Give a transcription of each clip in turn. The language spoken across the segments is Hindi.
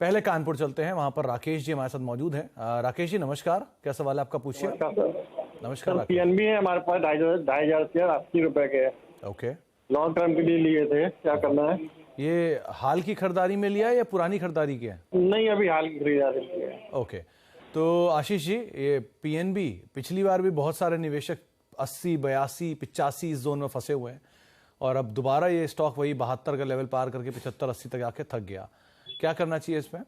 पहले कानपुर चलते हैं, वहां पर राकेश जी हमारे साथ मौजूद हैं। राकेश जी नमस्कार, क्या सवाल है आपका, पूछिए। नमस्कार सर, पीएनबी है हमारे पास 2,500 शेयर 80 रुपए के। ओके, लॉन्ग टर्म के लिए लिए थे, क्या करना है? ये हाल की खरीदारी में लिया है या पुरानी खरीदारी की है? नहीं, अभी हाल की खरीदारी की है। ओके, तो आशीष जी, ये पीएनबी पिछली बार भी बहुत सारे निवेशक 80, 82, 85 इस जोन में फंसे हुए हैं और अब दोबारा ये स्टॉक वही 72 का लेवल पार करके 75, 80 तक आके थक गया। क्या करना चाहिए इसमें?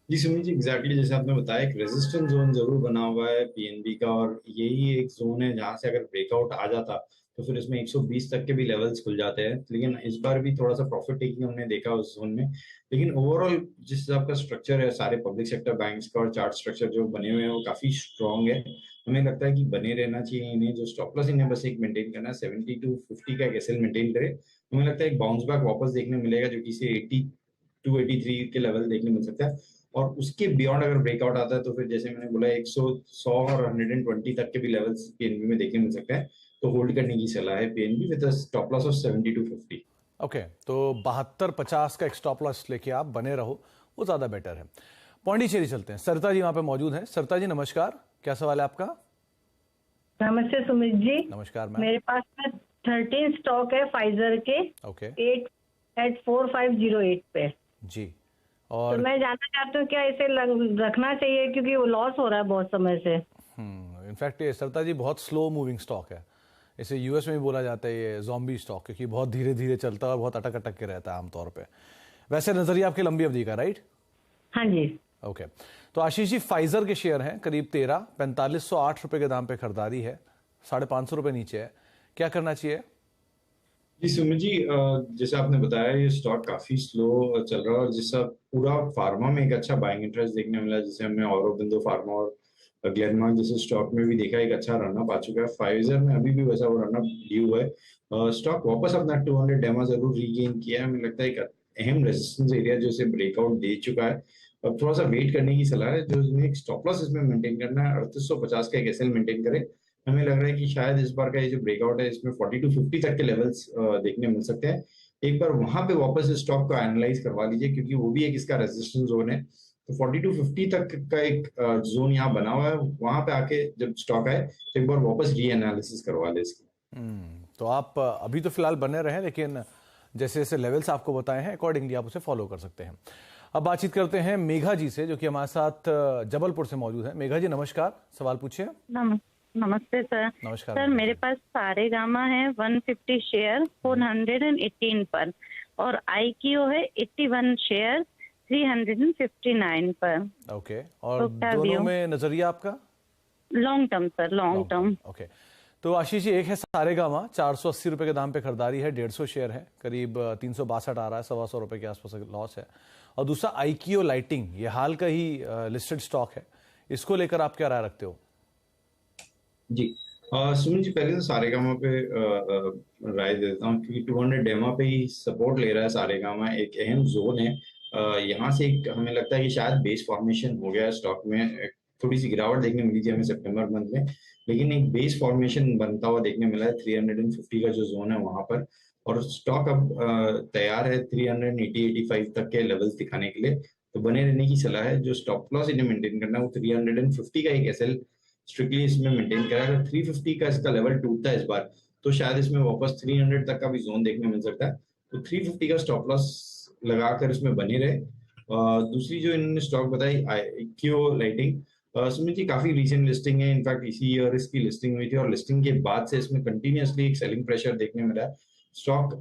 जी सुमित जी, एग्जैक्टली जैसे आपने बताया, एक रेजिस्टेंस जोन जरूर बना हुआ है पीएनबी का, और यही एक जोन है जहां से अगर ब्रेकआउट आ जाता तो फिर इसमें 120 तक के भी लेवल्स खुल जाते हैं। लेकिन इस बार भी थोड़ा सा प्रॉफिट टेकिंग हमने देखा उस जोन में। लेकिन ओवरऑल जिस हिसाब का स्ट्रक्चर है सारे पब्लिक सेक्टर बैंक्स का और चार्ट स्ट्रक्चर जो बने हुए हैं वो काफी स्ट्रांग है। हमें लगता है कि बने रहना चाहिए इन्हें। जो स्टॉप लॉस इन्हें बस एक मेंटेन करना है, 70 to 50 का एक एसएल मेंटेन करे। हमें लगता है एक बाउंस बैक वापस देखने मिलेगा जो कि 80 to 83 के लेवल देखने मिल सकता है। और उसके बियॉन्ड अगर ब्रेकआउट आता है तो फिर जैसे मैंने बोला 100 और 120 तक के भी लेवल्स पीएनबी में देखने मिल सकते हैं। तो होल्ड करने की सलाह है PNB with a stop loss of 70 to 50। Okay, तो 72, 50 का एक स्टॉप लॉस लेके आप बने रहो, वो ज्यादा बेटर है। पौंडीचेरी चलते हैं, सरिता जी वहां पे मौजूद हैं। सरिता जी नमस्कार, क्या सवाल है आपका? नमस्ते सुमित जी। नमस्कार मैम। मेरे पास में 13 स्टॉक है फाइजर के। ओके, 8 at 4508 पे जी। और तो मैं जानना चाहती हूँ क्या इसे रखना चाहिए, क्योंकि वो लॉस हो रहा है बहुत समय से। इनफैक्ट ये सरिता जी बहुत स्लो मूविंग स्टॉक है। इसे यूएस में भी बोला जाता है ये ज़ॉम्बी स्टॉक, क्योंकि बहुत धीरे धीरे चलता है और बहुत अटक अटक के रहता है आमतौर पे। वैसे नजरिया आपकी लंबी अवधि का, राइट? हाँ जी। ओके, तो आशीष जी फाइजर के शेयर हैं करीब 13, 4508 रुपए के दाम पे खरीदारी है, 550 रुपए नीचे है, क्या करना चाहिए? जी सुमित जी, जैसे आपने बताया ये स्टॉक काफी स्लो चल रहा है और जिसका पूरा फार्मा में एक अच्छा बाइंग इंटरेस्ट देखने मिला, जैसे हमने औरोबिंदो फार्मा और ग्लेनमार्क जैसे स्टॉक में भी देखा एक अच्छा रनअप आ चुका है। फाइजर में अभी भी वैसा वो रनअप ड्यू है। स्टॉक वापस अपना 200 डेमा जरूर रीगेन किया है। हमें लगता है एक अहम रेजिस्टेंस एरिया जो इसे ब्रेकआउट दे चुका है। अब थोड़ा सा वेट करने की सलाह है। जो एक स्टॉप लॉस इसमें मेंटेन करना है, 3850 का एक एसएल मेंटेन करे। हमें लग रहा है कि शायद इस बार का ये जो ब्रेकआउट है इसमें 40 to 50 तक के लेवल्स देखने मिल सकते हैं। एक बार वहां पे वापस इस स्टॉक को एनालाइज करवा लीजिए, क्योंकि वो भी एक इसका रेजिस्टेंस जोन है। तो 40 to 50 तक का एक जोन यहाँ बना हुआ है। वहां पे आके जब स्टॉक आए तो एक बार वापस री एनालिसिस करवा ले इसकी। तो आप अभी तो फिलहाल बने रहे, लेकिन जैसे जैसे लेवल्स आपको बताए हैं अकॉर्डिंगली आप उसे फॉलो कर सकते हैं। अब बातचीत करते हैं मेघा जी से, जो कि हमारे साथ जबलपुर से मौजूद है। मेघा जी नमस्कार, सवाल पूछिए। नमस्ते सर। नमस्कार सर मेरे पास सारेगामा है 150 शेयर 418 पर, और आईक्यू है 81 शेयर 359 पर। ओके, और तो दोनों में नजरिया आपका? Long term sir, long term. Okay, तो आशीष जी एक है सारेगामा, 480 रुपए के दाम पे खरीदारी है, 150 शेयर है, करीब 362 आ रहा है, 125 रुपए के आसपास लॉस है। और दूसरा आईक्यू लाइटिंग, ये हाल का ही लिस्टेड स्टॉक है, इसको लेकर आप क्या राय रखते हो? जी सुमित जी, पहले तो सारेगामा पे राय देता हूँ, क्योंकि 200 डेमा पे ही सपोर्ट ले रहा है सारेगामा। एक अहम जोन है। यहाँ से एक हमें लगता है कि शायद बेस फॉर्मेशन हो गया है स्टॉक में। थोड़ी सी गिरावट देखने मिली थी हमें सितंबर मंथ में, लेकिन एक बेस फॉर्मेशन बनता हुआ देखने मिला है 350 का जो जोन है वहां पर। और स्टॉक अब तैयार है 380-85 तक के लेवल्स दिखाने के लिए। तो बने रहने की सलाह है। जो स्टॉप लॉस इन्हें मेंटेन करना है वो 350 का एक एसएल स्ट्रिक्टली इसमें मेंटेन करा। अगर 350 का इसका लेवल टूटता है इस बार तो शायद इसमें वापस 300 तक का भी जोन देखने मिल सकता है। तो 350 का स्टॉप लॉस लगाकर इसमें बने रहे। दूसरी जो इन्होंने स्टॉक बताई आईक्यू लाइटिंग, सुमित जी काफी रीसेंट लिस्टिंग है। इनफैक्ट इसी ईयर इसकी लिस्टिंग हुई थी और लिस्टिंग के बाद से इसमें कंटिन्यूअसली एक सेलिंग प्रेशर देखने मिला है। स्टॉक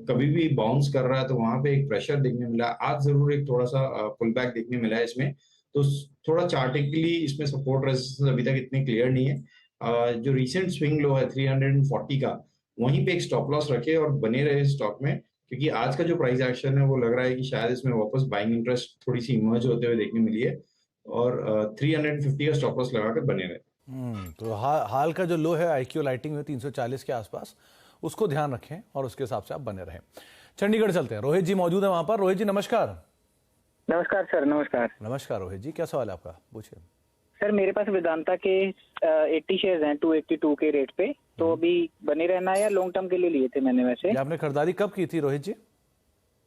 कभी भी बाउंस कर रहा है तो वहां पे एक प्रेशर देखने मिला है। आज जरूर एक थोड़ा सा पुल बैक देखने मिला है इसमें। तो थोड़ा चार्टिकली इसमें सपोर्ट रेजिस्टेंस अभी तक इतने क्लियर नहीं है। जो रीसेंट स्विंग लो है 340 का, वहीं पे एक स्टॉप लॉस रखे और बने रहे स्टॉक में, क्योंकि आज का जो प्राइस एक्शन है वो लग रहा है कि शायद इसमें वापस बाइंग इंटरेस्ट थोड़ी सी इमर्ज होते हुए देखने मिली है। और 350 का स्टॉप लॉस लगाकर बने रहे। तो हाल का जो लो है आईक्यू लाइटिंग में 340 के आसपास, उसको ध्यान रखें और उसके हिसाब से आप बने रहें। चंडीगढ़ चलते हैं, रोहित जी मौजूद है वहां पर। रोहित जी नमस्कार। नमस्कार सर। नमस्कार। नमस्कार रोहित जी, क्या सवाल है आपका, पूछिए। सर मेरे पास वेदांता के 80 शेयर्स हैं 282 के रेट पे, तो अभी बने रहना है या लॉन्ग टर्म के लिए लिए थे मैंने? वैसे आपने खरीदारी कब की थी रोहित जी?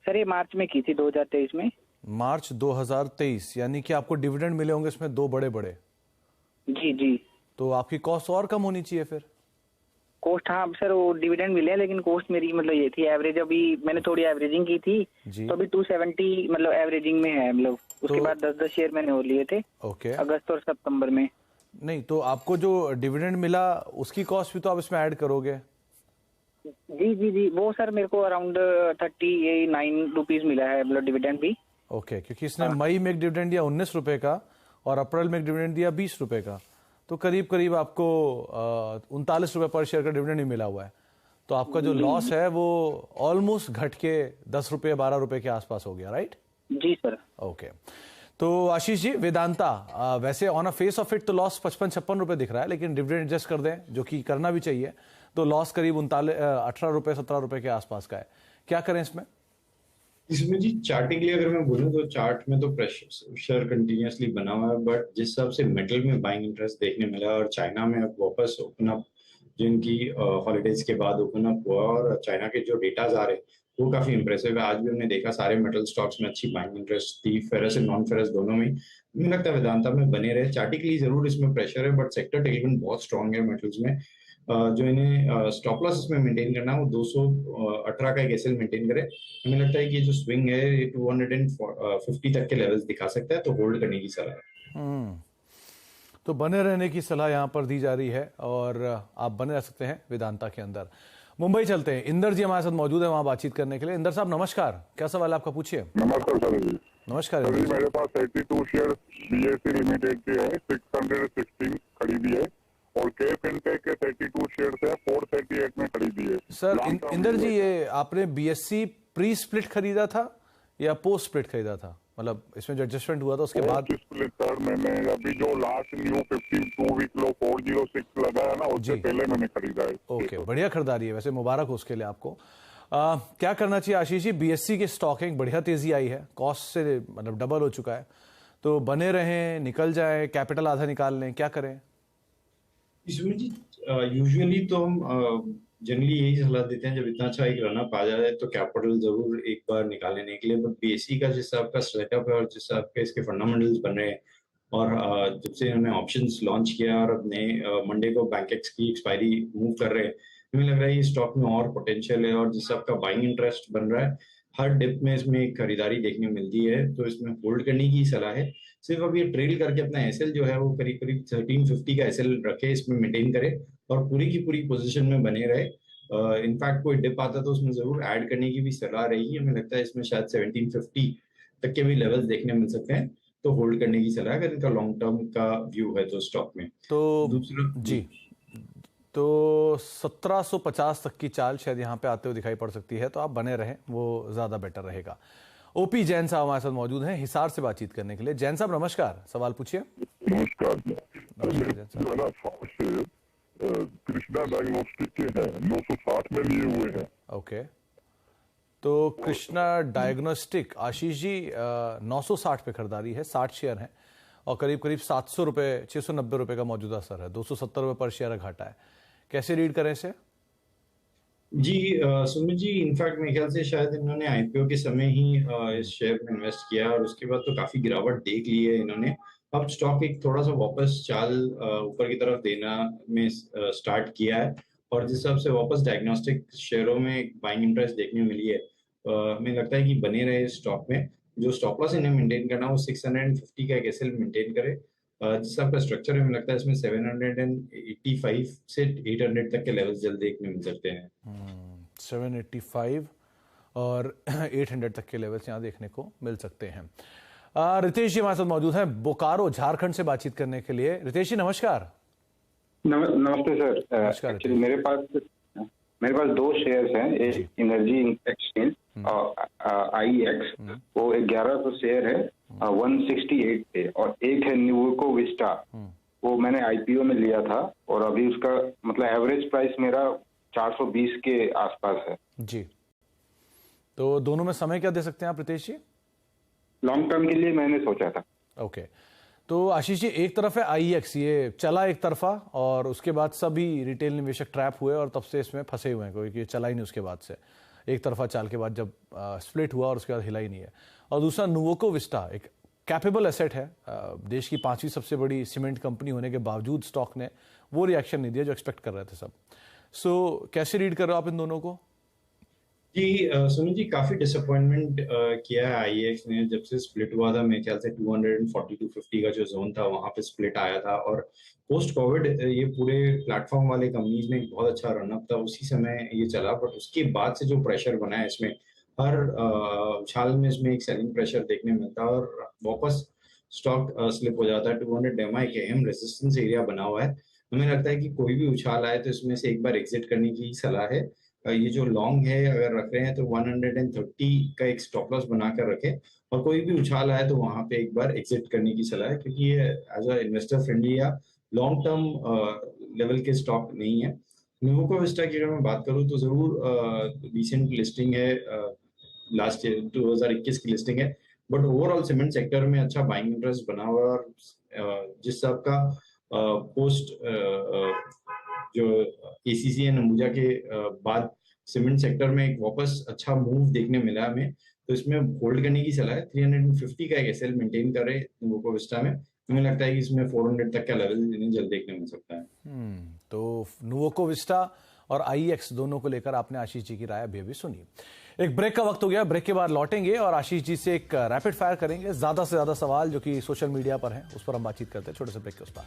सर ये मार्च में की थी, 2023 में। मार्च 2023, यानी कि आपको डिविडेंड मिले होंगे इसमें 2 बड़े बड़े। जी जी। तो आपकी कॉस्ट और कम होनी चाहिए फिर। कॉस्ट, हाँ सर वो डिविडेंड मिले हैं, लेकिन कॉस्ट मेरी मतलब ये थी एवरेज, अभी मैंने थोड़ी एवरेजिंग की थी जी। तो अभी 270 मतलब एवरेजिंग में है, मतलब उसके बाद 10-10 शेयर मैंने और लिए थे ओके। अगस्त और सितंबर में। नहीं तो आपको जो डिविडेंड मिला उसकी कॉस्ट भी तो आप इसमें ऐड करोगे। जी जी जी, वो सर मेरे को अराउंड 39 रुपीज मिला है मतलब डिविडेंड भी। ओके, क्योंकि इसने मई में एक डिविडेंड दिया 19 रुपए का और अप्रैल में एक डिविडेंड दिया 20 रुपए का, तो करीब करीब आपको 39 रुपए पर शेयर का डिविडेंड ही मिला हुआ है। तो आपका जो लॉस है वो ऑलमोस्ट घट के 10 रुपए 12 रुपए के आसपास हो गया, राइट? जी सर। ओके। तो आशीष जी, वेदांता वैसे on a face of it तो लॉस 55-56 रुपए दिख रहा है, लेकिन डिविडेंड एडजस्ट कर दें जो कि करना भी चाहिए तो लॉस करीब 18 रुपए 17 रुपए के आसपास का है। क्या करें इसमें? इसमें जी चार्टिकली अगर मैं बोलूँ तो चार्ट में तो प्रेशर कंटिन्यूअसली बना हुआ है, बट जिस हिसाब से मेटल में बाइंग इंटरेस्ट देखने मिला और चाइना में अब वापस ओपन अप जिनकी हॉलीडेज के बाद ओपन अप हुआ और चाइना के जो डेटाज आ रहे वो काफी इंप्रेसिव है। आज भी हमने देखा सारे मेटल स्टॉक्स में अच्छी बाइंग इंटरेस्ट थी, फेरस एंड नॉन फेरस दोनों में। मुझे लगता है वेदांता में बने रहे। चार्टिकली जरूर इसमें प्रेशर है, बट सेक्टर टेलविंड बहुत स्ट्रॉन्ग है मेटल्स में। जो इन्हें स्टॉप लॉस इसमें मेंटेन करना है वो 218 का एक एसएल मेंटेन करे। हमें लगता है कि ये जो स्विंग है ये 250 तक के लेवल्स दिखा सकता है, तो होल्ड करने की सलाह है। तो बने रहने की सलाह यहाँ पर दी जा रही है और आप बने रह सकते हैं वेदांता के अंदर। मुंबई चलते हैं, इंदर जी हमारे साथ मौजूद है वहां बातचीत करने के लिए। इंदर साहब नमस्कार, क्या सवाल है आपका, पूछिए। नमस्कार सर जी। नमस्कार सर इंदर जी, जी। मेरे पास 82 शेयर बीएससी लिमिटेड के हैं, 616 खरीदी है, और केफ इनटेक के 32 शेयर है, 438 में खरीदी है। सर इंदर जी, ये आपने बीएससी प्री स्प्लिट खरीदा था या पोस्ट स्प्लिट खरीदा था? मतलब इसमें जो एडजस्टमेंट हुआ था उसके बाद? स्प्लिट सर, मैंने अभी जो लास्ट न्यू 52 वीक लो 406 लगा है ना, उससे पहले मैंने खरीदा है। ओके, बढ़िया खरीदारी है, वैसे मुबारक हो उसके लिए आपको। क्या करना चाहिए आशीष जी? बीएससी की स्टॉकिंग बढ़िया तेजी आई है, कॉस्ट से मतलब डबल हो चुका है, तो बने रहें, निकल जाए, कैपिटल आधा निकाल लें, क्या करें? इसमें जी यूजुअली तो हम जनरली यही सलाह देते हैं, जब इतना अच्छा एक रनअप आ जाए तो कैपिटल जरूर एक बार निकाल लेने के लिए। बट बीएससी का जिस हिसाब का सेटअप है और जिस हिसाब के इसके फंडामेंटल्स बन रहे हैं, और जब से इन्होंने ऑप्शंस लॉन्च किया और अब नए मंडे को बैंकेक्स की एक्सपायरी मूव कर रहे हैं, हमें लग रहा है ये स्टॉक में और पोटेंशियल है। और जिस हिसाब का बाइंग इंटरेस्ट बन रहा है, हर डिप में इसमें एक खरीदारी देखने मिलती है, तो इसमें होल्ड करने की सलाह है। सिर्फ अब ये ट्रेल करके अपना एसएल जो है वो करीब करीब 1350 का एसएल रखे, इसमें मेंटेन करे और पूरी की पूरी पोजीशन में बने रहे। इनफैक्ट कोई डिप आता तो उसमें जरूर ऐड करने की भी सलाह रहेगी। हमें लगता है इसमें शायद 1750 तक के भी लेवल्स देखने मिल सकते हैं, तो होल्ड करने की सलाह अगर इनका लॉन्ग टर्म का व्यू है तो स्टॉक में। तो दूसरा जी, तो 1750 तक की चाल शायद यहाँ पे आते हुए दिखाई पड़ सकती है, तो आप बने रहें, वो ज्यादा बेटर रहेगा। ओपी जैन साहब हमारे साथ मौजूद हैं हिसार से बातचीत करने के लिए। जैन साहब नमस्कार, सवाल पूछिए। नमस्कार। नमस्कार जैन साहब। कृष्णा डायग्नोस्टिक के हैं, 960 में लिए हुए हैं। ओके, तो कृष्णा डायग्नोस्टिक आशीष जी 960 पे खरीदारी है, 60 शेयर हैं और करीब करीब 700 रुपए 690 रुपए का मौजूदा सर है, 270 रुपए पर शेयर घाटा है। कैसे रीड करें इसे? जी सुमित जी, इनफैक्ट मेरे ख्याल से शायद इन्होंने आईपीओ के समय ही इस शेयर में इन्वेस्ट किया और उसके बाद तो काफी गिरावट देख ली है इन्होंने। अब स्टॉक एक थोड़ा सा वापस चाल ऊपर की तरफ देना में स्टार्ट किया है और जिस हिसाब से वापस डायग्नोस्टिक शेयरों में एक बाइंग इंटरेस्ट देखने मिली है, हमें लगता है कि बने रहे स्टॉक में। जो स्टॉप लॉस इन्हें मेंटेन करना वो 650 का एक एसएल मेंटेन करे। जिस आपका स्ट्रक्चर है, हमें लगता है इसमें 785 से 800 तक के लेवल्स जल्द देखने मिल सकते हैं। 785 और 800 तक के लेवल्स यहाँ देखने को मिल सकते हैं। रितेश जी हमारे साथ मौजूद हैं बोकारो झारखंड से बातचीत करने के लिए। रितेश जी नमस्कार। नमस्ते सर। नमस्कार। एक्चुअली मेरे पास 2 शेयर्स हैं, एक एनर्जी एक्सचेंज और IEX, वो 1100 शेयर है 168 पे, और एक है न्यूको विस्टा, वो मैंने आईपीओ में लिया था और अभी उसका मतलब एवरेज प्राइस मेरा 420 के आसपास है जी। तो दोनों में समय क्या दे सकते हैं आप रितेश जी? लॉन्ग टर्म के लिए मैंने सोचा था। ओके, तो आशीष जी एक तरफ है IEX, ये चला एक तरफा और उसके बाद सभी रिटेल निवेशक ट्रैप हुए और तब से इसमें फंसे हुए हैं, कोई चला ही नहीं उसके बाद से। एक तरफा चाल के बाद जब स्प्लिट हुआ और उसके बाद हिला ही नहीं है। और दूसरा नुवोको विस्टा एक कैपेबल एसेट है, देश की 5वीं सबसे बड़ी सीमेंट कंपनी होने के बावजूद स्टॉक ने वो रिएक्शन नहीं दिया जो एक्सपेक्ट कर रहे थे सब। सो कैसे रीड कर रहे हो आप इन दोनों को? जी सुनील जी, काफी डिसअपॉइंटमेंट किया है आईएक्स ने। जब से स्प्लिट हुआ था मेरे ख्याल से 240 to 50 का जो जोन था वहां पे स्प्लिट आया था, और पोस्ट कोविड ये पूरे प्लेटफॉर्म वाले कंपनीज में एक बहुत अच्छा रनअप था, उसी समय ये चला। बट उसके बाद से जो प्रेशर बना है इसमें, हर उछाल में इसमें एक सेलिंग प्रेशर देखने मिलता है और वापस स्टॉक स्लिप हो जाता है। 200 डेमा एक अहम रेजिस्टेंस एरिया बना हुआ है। हमें लगता है कि कोई भी उछाल आए तो इसमें से एक बार एग्जिट करने की सलाह है। ये जो लॉन्ग है अगर रख रहे हैं तो 130 का एक स्टॉप लॉस बनाकर रखें, और कोई भी उछाल आए तो वहां पे एक बार एग्जिट करने की सलाह है, क्योंकि ये एज अ इन्वेस्टर फ्रेंडली या लॉन्ग टर्म लेवल के स्टॉक नहीं है। नुवोको विस्टा की अगर मैं बात करूं तो जरूर रिसेंट लिस्टिंग है, लास्ट ईयर 2021 की लिस्टिंग है, बट ओवरऑल सीमेंट सेक्टर में अच्छा बाइंग इंटरेस्ट बना हुआ है। और जिस सब का पोस्ट जो एसीसी एंड अंबुजा के बाद सीमेंट सेक्टर में एक वापस अच्छा मूव देखने मिला हमें, तो इसमें होल्ड करने की सलाह है। 350 का एक एसएल मेंटेन करे नुवोको विस्टा में। हमें लगता है कि इसमें 400 तक का लेवल इन्हें जल्द देखने मिल सकता है। तो नुवोको विस्टा और आईएक्स दोनों को लेकर आपने आशीष जी की राय अभी सुनी। एक ब्रेक का वक्त हो गया, ब्रेक के बाद लौटेंगे और आशीष जी से एक रैपिड फायर करेंगे। ज्यादा से ज्यादा सवाल जो कि सोशल मीडिया पर हैं उस पर हम बातचीत करते हैं छोटे से ब्रेक के उस पार।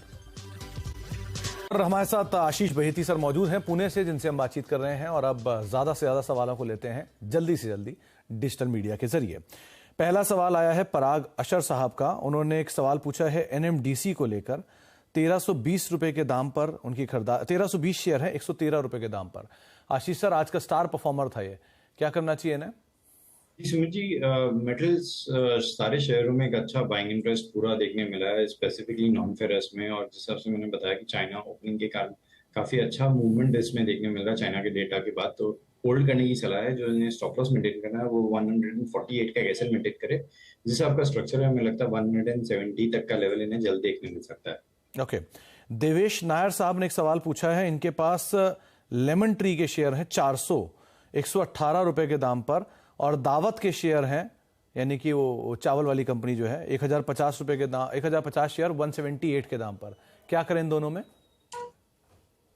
और हमारे साथ आशीष बहेती सर मौजूद हैं पुणे से, जिनसे हम बातचीत कर रहे हैं, और अब ज्यादा से ज्यादा सवालों को लेते हैं जल्दी से जल्दी डिजिटल मीडिया के जरिए। पहला सवाल आया है पराग अशर साहब का। उन्होंने एक सवाल पूछा है एनएमडीसी को लेकर। 1320 रुपए के दाम पर उनकी खरीदारी, 1320 शेयर है 113 रुपए के दाम पर। आशीष सर, आज का स्टार परफॉर्मर था ये, क्या करना चाहिए इन्हें? सुमित जी, मेटल्स सारे शेयरों में एक अच्छा बाइंग इंटरेस्ट पूरा देखने मिला है, स्पेसिफिकली नॉन फेरस में। और जिस हिसाब से मैंने बताया कि चाइना ओपनिंग के कारण काफी अच्छा मूवमेंट इसमें देखने मिल रहा है चाइना के डेटा के बाद, तो होल्ड करने की सलाह है। जो इन्हें स्टॉप लॉस मेंटेन करना है वो 148 का एसएल मेंटेन करे। जिस आपका स्ट्रक्चर है हमें लगता है 170 तक का लेवल इन्हें जल्द देखने मिल सकता है। ओके। देवेश नायर साहब ने एक सवाल पूछा है, इनके पास लेमन ट्री के शेयर हैं 400 118 रुपए के दाम पर, और दावत के शेयर हैं, यानी कि वो चावल वाली कंपनी जो है, 1050 रुपए के दाम, 1050 शेयर 178 के दाम पर। क्या करें इन दोनों में?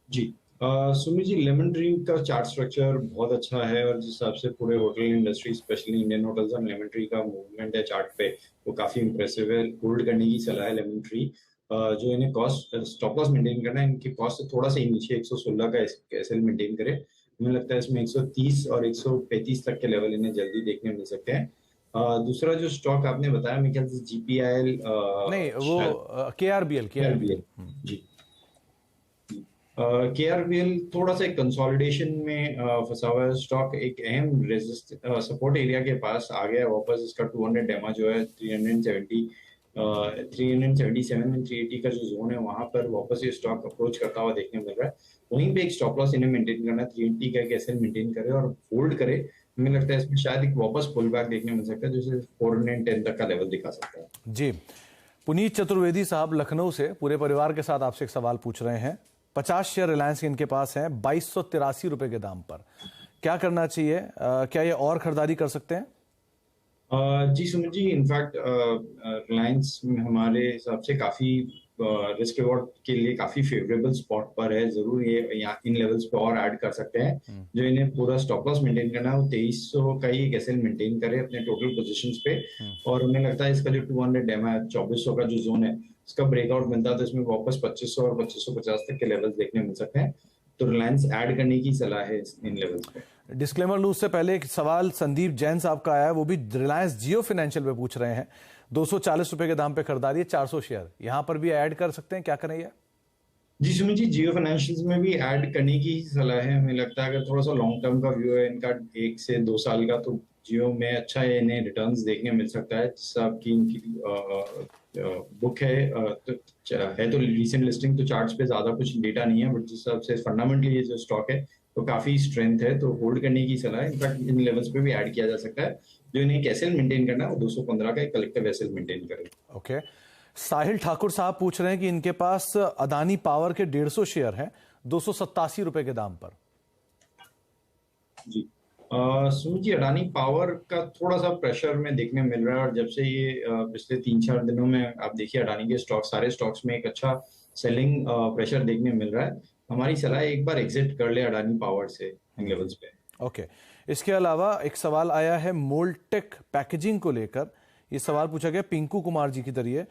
जी सुमित जी, लेमन ट्री का चार्ट स्ट्रक्चर बहुत अच्छा है, और जिस हिसाब से पूरे hotel industry specially Indian hotels और लेमन ट्री का मूवमेंट है चार्ट पे वो काफी इंप्रेसिव है। होल्ड करने की सलाह है लेमन ट्री। जो इन्हें कॉस्ट स्टॉप लॉस मेंटेन करना है, इनकी कॉस्ट से थोड़ा सा ही नीचे 116 का एसएल मेंटेन करे। हमें लगता है इसमें 130 और 135 तक के लेवल इन्हें जल्दी देखने मिल सकते हैं। दूसरा जो स्टॉक आपने बताया मेरे ख्याल से जीपीआईएल नहीं, वो केआरबीएल जी। केआरबीएल थोड़ा सा कंसोलिडेशन में फंसा हुआ है स्टॉक। एक अहम सपोर्ट एरिया के पास आ गया वापस। इसका 200 डेमा जो है 377 एंड 380 का जो जोन है वहां पर वापस ये स्टॉक अप्रोच करता हुआ देखने मिल रहा है। वहीं पे एक स्टॉप लॉस इन्हें मेंटेन करना है, 380 का एक एसएल मेंटेन करे और होल्ड करे। हमें लगता है इसमें शायद एक वापस पुल बैक देखने मिल सकता है, जिसे 410 तक का लेवल दिखा सकता है। जी। पुनीत चतुर्वेदी साहब लखनऊ से पूरे परिवार के साथ आपसे एक सवाल पूछ रहे हैं। 50 शेयर रिलायंस के इनके पास है 2283 रुपए के दाम पर। क्या करना चाहिए? क्या ये और खरीदारी कर सकते हैं? जी सुमित जी, इनफैक्ट रिलायंस हमारे हिसाब से काफी रिस्क रिवॉर्ड के लिए काफी फेवरेबल स्पॉट पर है। जरूर ये यहाँ इन लेवल्स पे और ऐड कर सकते हैं। जो इन्हें पूरा स्टॉप लॉस मेंटेन करना है वो 2300 का ही एक एसएल मेंटेन करे अपने टोटल पोजीशंस पे। और हमें लगता है इसका जो 200 डेमा है 2400 का जो जोन है, इसका ब्रेकआउट मिलता है तो इसमें वापस 2500 और 2550 तक के लेवल्स देखने मिल सकते हैं। तो रिलायंस ऐड करने की सलाह है इन लेवल्स पे। डिस्क्लेमर न्यूज से पहले एक सवाल संदीप जैन साहब का आया है, वो भी रिलायंस जियो फाइनेंशियल पे पूछ रहे हैं। 240 रुपए के दाम पे खरीदारी है 400 शेयर, यहां पर भी ऐड कर सकते हैं, क्या करें ये? जी सुमित जी, जियो फाइनेंशियल्स में भी ऐड करने की सलाह है। हमें लगता है अगर थोड़ा सा लॉन्ग टर्म का व्यू है इनका 1 से 2 साल का, तो जियो में अच्छा है, इन्हें रिटर्न्स देखने मिल सकता है। जिस आपकी इनकी बुक है तो रीसेंट लिस्टिंग तो चार्ट्स पे ज्यादा कुछ डेटा नहीं है, बट जिस हिसाब से फंडामेंटली ये जो स्टॉक है तो काफी स्ट्रेंथ है, तो होल्ड करने की सलाह है। इनफैक्ट इन लेवल्स पे भी ऐड किया जा सकता है। जो इन्हें एक एसएल मेंटेन करना है वो 215 का एक कलेक्टिव एसएल मेंटेन करें। ओके। साहिल ठाकुर साहब पूछ रहे हैं कि इनके पास अदानी पावर के 150 शेयर हैं 287 रुपए के दाम पर। जी सुमित जी, अडानी पावर का थोड़ा सा प्रेशर में देखने मिल रहा है, और जब से ये पिछले 3-4 दिनों में आप देखिए अडानी के सारे स्टॉक्स में एक अच्छा सेलिंग प्रेशर देखने मिल रहा है। हमारी सलाह है एक बार एग्जिट कर ले अडानी पावर से इन लेवल्स पे। ओके, इसके अलावा एक सवाल आया है मोल्टेक पैकेजिंग को लेकर। ये सवाल पूछा गया पिंकू कुमार जी के जरिए।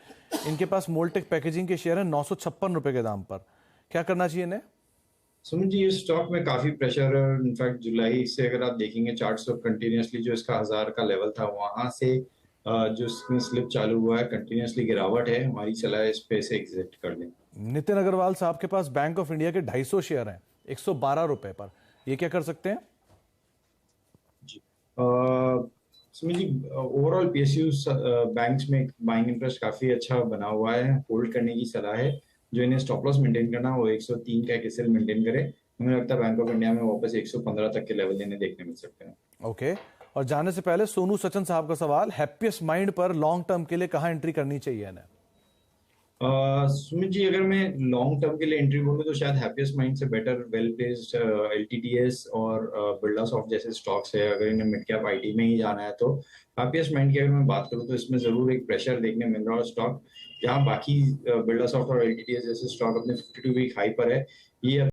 इनके पास मोल्टेक पैकेजिंग के शेयर है 956 रुपए के दाम पर, क्या करना चाहिए इन्हें? सुमित जी, इस स्टॉक में काफी प्रेशर है। इनफैक्ट जुलाई से अगर आप देखेंगे चार्ट्स तो कंटिन्यूसली जो इसका 1000 का लेवल था वहां से जो इसमें स्लिप चालू हुआ है, कंटिन्यूसली गिरावट है। हमारी सलाह है इस पे से एग्जिट कर लें। नितिन अग्रवाल साहब के पास बैंक ऑफ इंडिया के 250 शेयर हैं 112 रुपए पर, ये क्या कर सकते हैं? जी Sumit ji, overall PSU banks में बाइंग इंटरेस्ट काफी अच्छा बना हुआ है, होल्ड करने की सलाह है। जो इन्हें स्टॉप लॉस मेंटेन करना वो 103 का एसएल मेंटेन करे। हमें लगता है बैंक ऑफ इंडिया में वापस 115 तक के लेवल इन्हें देखने मिल सकते हैं। ओके, और जाने से पहले सोनू सचन साहब का सवाल, हैप्पीएस्ट माइंड पर लॉन्ग टर्म के लिए कहां एंट्री करनी चाहिए इन्हें? सुमित जी, अगर मैं लॉन्ग टर्म के लिए एंट्री बोलूँ तो शायद हैप्पीएस्ट माइंड से बेटर वेल प्लेस्ड एलटीटीएस और बिरलासॉफ्ट जैसे स्टॉक्स है। अगर इन्हें मिड कैप आईटी में ही जाना है तो हैप्पीएस्ट माइंड की अगर मैं बात करूँ तो इसमें जरूर एक प्रेशर देखने मिल रहा है। स्टॉक जहाँ बाकी बिरलासॉफ्ट और एलटीटीएस जैसे स्टॉक अपने 52 वीक हाई पर है, ये